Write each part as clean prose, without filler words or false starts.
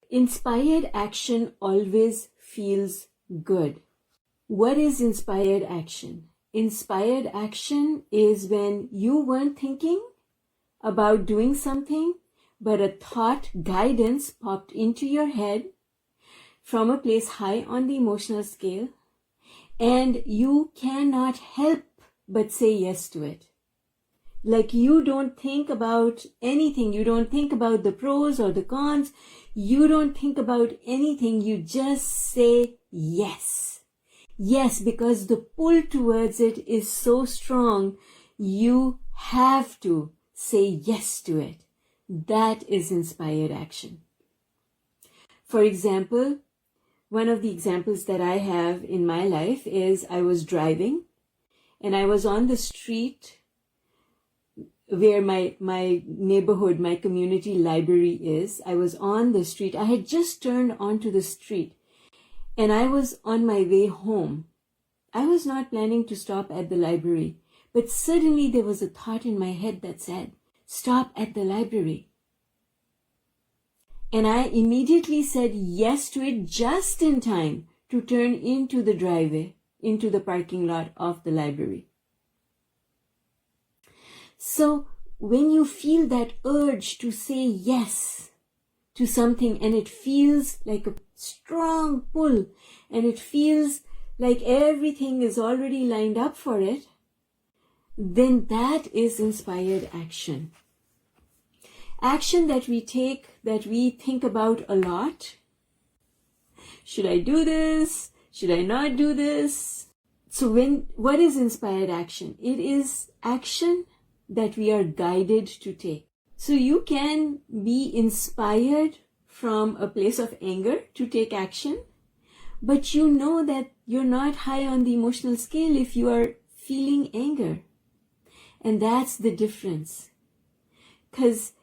Inspired action always feels good. What is inspired action? Inspired action is when you weren't thinking about doing something, but a thought guidance popped into your head from a place high on the emotional scale, and you cannot help but say yes to it. Like you don't think about anything. You don't think about the pros or the cons. You don't think about anything. You just say yes. Yes, because the pull towards it is so strong. You have to say yes to it. That is inspired action. For example, one of the examples that I have in my life is I was driving and I was on the street where my neighborhood, my community library is. I was on the street. I had just turned onto the street and I was on my way home. I was not planning to stop at the library, but suddenly there was a thought in my head that said, stop at the library. And I immediately said yes to it just in time to turn into the driveway, into the parking lot of the library. So when you feel that urge to say yes to something and it feels like a strong pull and it feels like everything is already lined up for it, then that is inspired action. Action that we take, that we think about a lot. Should I do this? Should I not do this? So what is inspired action? It is action that we are guided to take. So you can be inspired from a place of anger to take action, but you know that you're not high on the emotional scale if you are feeling anger. And that's the difference. Because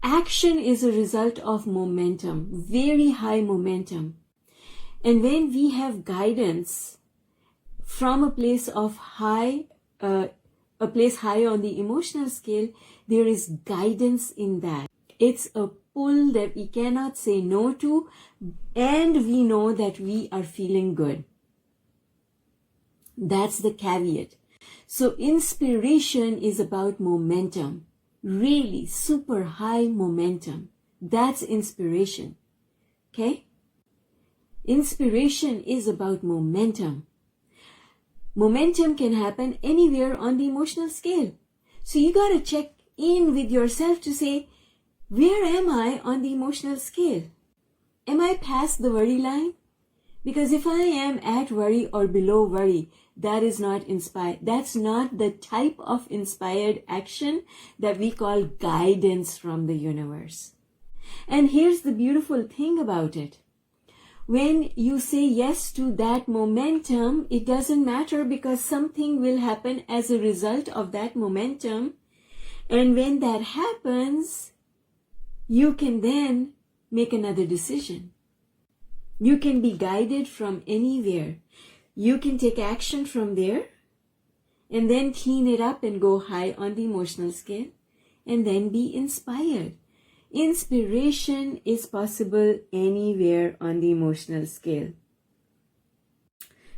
action is a result of momentum, very high momentum. And when we have guidance from a place of a place high on the emotional scale, there is guidance in that. It's a pull that we cannot say no to, and we know that we are feeling good. That's the caveat. So inspiration is about momentum, really super high momentum. That's inspiration. Okay? Inspiration is about momentum. Momentum can happen anywhere on the emotional scale. So you got to check in with yourself to say, where am I on the emotional scale? Am I past the worry line? Because if I am at worry or below worry, that is not inspired. That's not the type of inspired action that we call guidance from the universe. And here's the beautiful thing about it. When you say yes to that momentum, it doesn't matter because something will happen as a result of that momentum. And when that happens, you can then make another decision. You can be guided from anywhere. You can take action from there and then clean it up and go high on the emotional scale and then be inspired. Inspiration is possible anywhere on the emotional scale.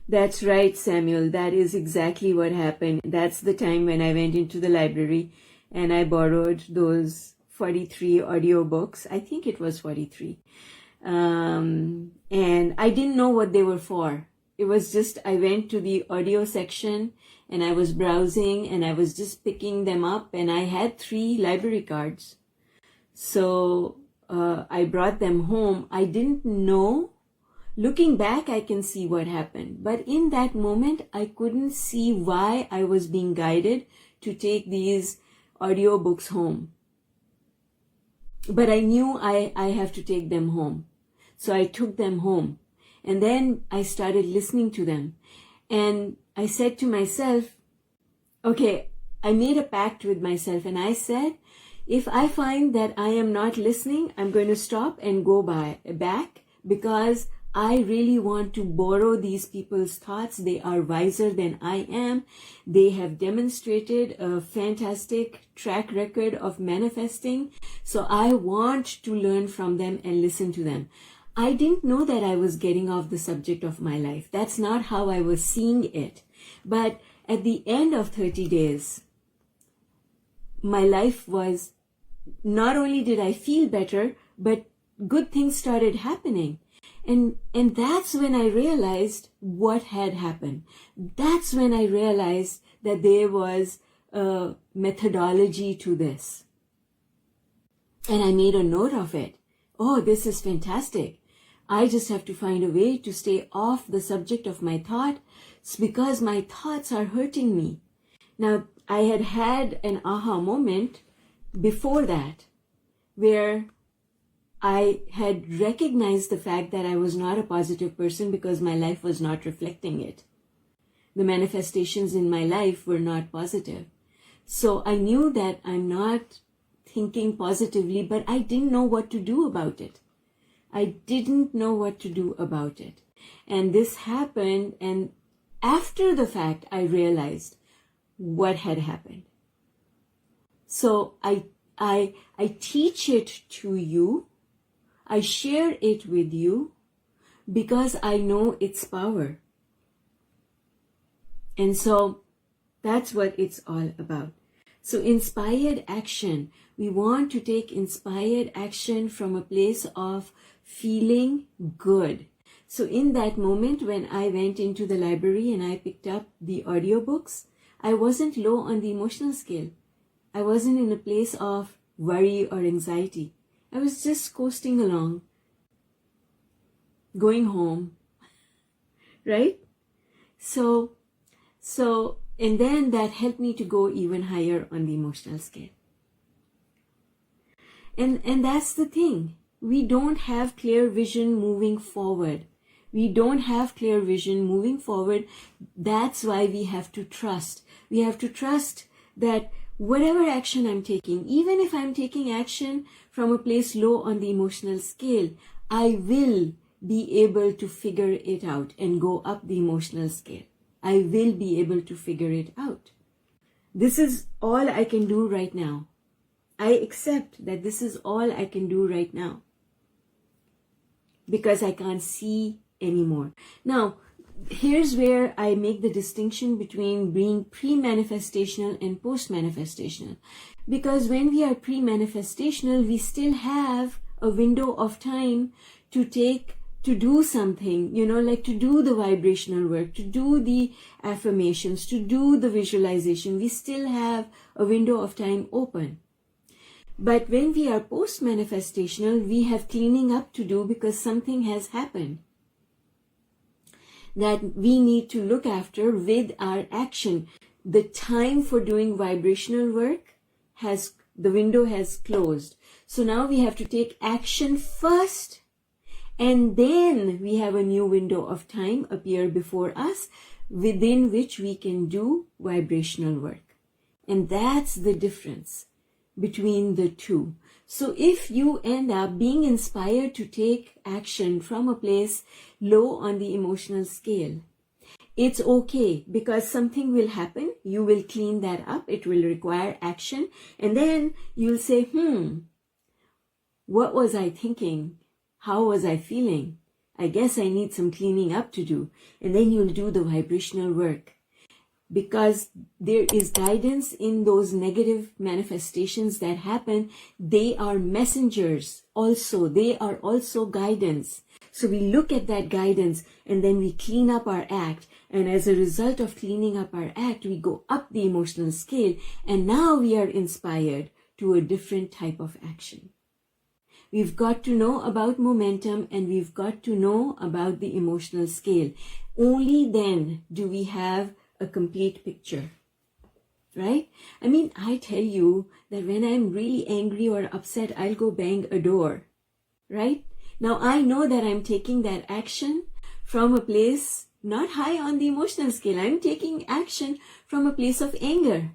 That's right, Samuel. That is exactly what happened. That's the time when I went into the library and I borrowed those 43 audiobooks. I think it was 43. And I didn't know what they were for. It was just, I went to the audio section and I was browsing and I was just picking them up and I had 3 library cards. So I brought them home. I didn't know. Looking back, I can see what happened. But in that moment, I couldn't see why I was being guided to take these audiobooks home. But I knew I have to take them home. So I took them home. And then I started listening to them. And I said to myself, okay, I made a pact with myself. And I said, if I find that I am not listening, I'm going to stop and go back because I really want to borrow these people's thoughts. They are wiser than I am. They have demonstrated a fantastic track record of manifesting. So I want to learn from them and listen to them. I didn't know that I was getting off the subject of my life. That's not how I was seeing it. But at the end of 30 days, my life was, not only did I feel better, but good things started happening. And that's when I realized what had happened. That's when I realized that there was a methodology to this. And I made a note of it. Oh, this is fantastic. I just have to find a way to stay off the subject of my thought. It's because my thoughts are hurting me. Now, I had an aha moment before that, where I had recognized the fact that I was not a positive person because my life was not reflecting it. The manifestations in my life were not positive. So I knew that I'm not thinking positively, but I didn't know what to do about it. I didn't know what to do about it. And this happened, and after the fact, I realized what had happened. So I teach it to you. I share it with you because I know its power. And so that's what it's all about. So inspired action, we want to take inspired action from a place of feeling good. So in that moment when I went into the library and I picked up the audiobooks, I wasn't low on the emotional scale. I wasn't in a place of worry or anxiety. I was just coasting along, going home, right? So, and then that helped me to go even higher on the emotional scale. And that's the thing. We don't have clear vision moving forward. We don't have clear vision moving forward. That's why we have to trust. We have to trust that whatever action I'm taking, even if I'm taking action from a place low on the emotional scale, I will be able to figure it out and go up the emotional scale. I will be able to figure it out. This is all I can do right now. I accept that this is all I can do right now because I can't see anymore. Now, here's where I make the distinction between being pre-manifestational and post-manifestational. Because when we are pre-manifestational, we still have a window of time to do something, like to do the vibrational work, to do the affirmations, to do the visualization. We still have a window of time open. But when we are post-manifestational, we have cleaning up to do because something has happened that we need to look after with our action. The time for doing vibrational work the window has closed. So now we have to take action first, and then we have a new window of time appear before us within which we can do vibrational work. And that's the difference between the two. So if you end up being inspired to take action from a place low on the emotional scale, it's okay because something will happen. You will clean that up. It will require action. And then you'll say, what was I thinking? How was I feeling? I guess I need some cleaning up to do. And then you'll do the vibrational work. Because there is guidance in those negative manifestations that happen. They are messengers also. They are also guidance. So we look at that guidance and then we clean up our act. And as a result of cleaning up our act, we go up the emotional scale. And now we are inspired to a different type of action. We've got to know about momentum and we've got to know about the emotional scale. Only then do we have a complete picture, right? I mean, I tell you that when I'm really angry or upset, I'll go bang a door, right? Now, I know that I'm taking that action from a place not high on the emotional scale. I'm taking action from a place of anger.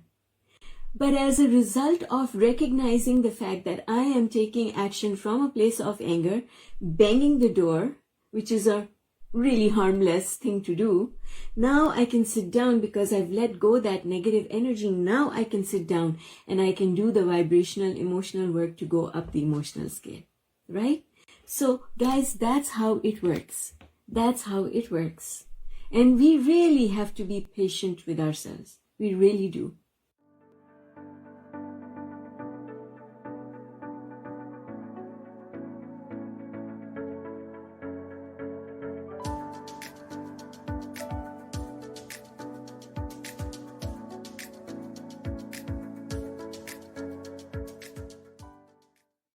But as a result of recognizing the fact that I am taking action from a place of anger, banging the door, which is a really harmless thing to do. Now I can sit down because I've let go that negative energy. Now I can sit down and I can do the vibrational emotional work to go up the emotional scale, right? So guys, that's how it works. That's how it works. And we really have to be patient with ourselves. We really do.